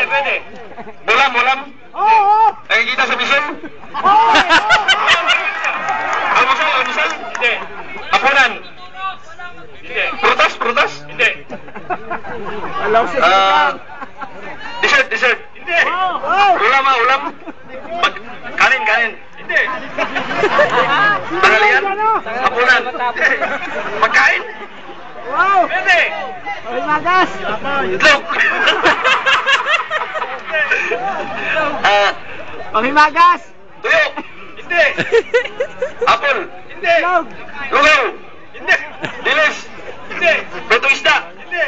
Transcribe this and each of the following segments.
Pwede. Ulam. Oo. Nakikita sa bisyon? Almusal? Hindi. Hapunan? Hindi. Prutas? Hindi. Dessert? Hindi. Ulam? Kanin? Hindi. Tanghalian? Hapunan? Pagkain? Wow. Pwede. Magas. Itlog? Panghimagas. Tuyo? Hindi. Apple? Hindi. Itlog. Lugaw? Hindi. Dilis? Hindi. Beto isda? Hindi.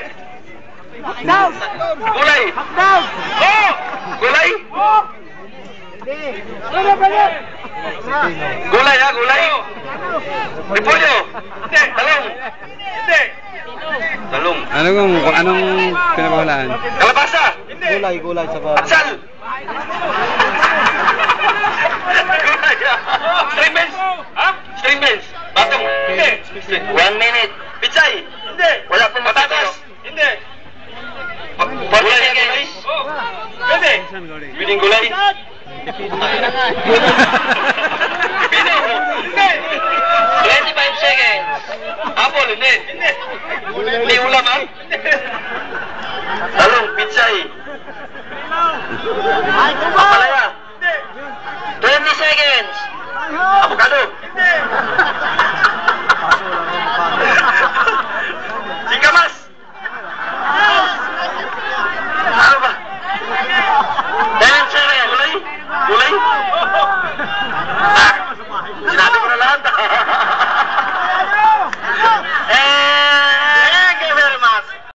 Hotdog. Gulay? Hotdog. Oo! Gulay? Oo. Hindi. Pwede. Gulay ha, gulay? Repolyo? Hindi. Talong? Hindi. Talong? Anong pinapahulaan? Kalabasa? Hindi. Gulay sa Atsal? Gulay ha? String beans? Ha? String beans? Batong? Hindi. 1 minute. Pitsay? Hindi. Wala pong patatas?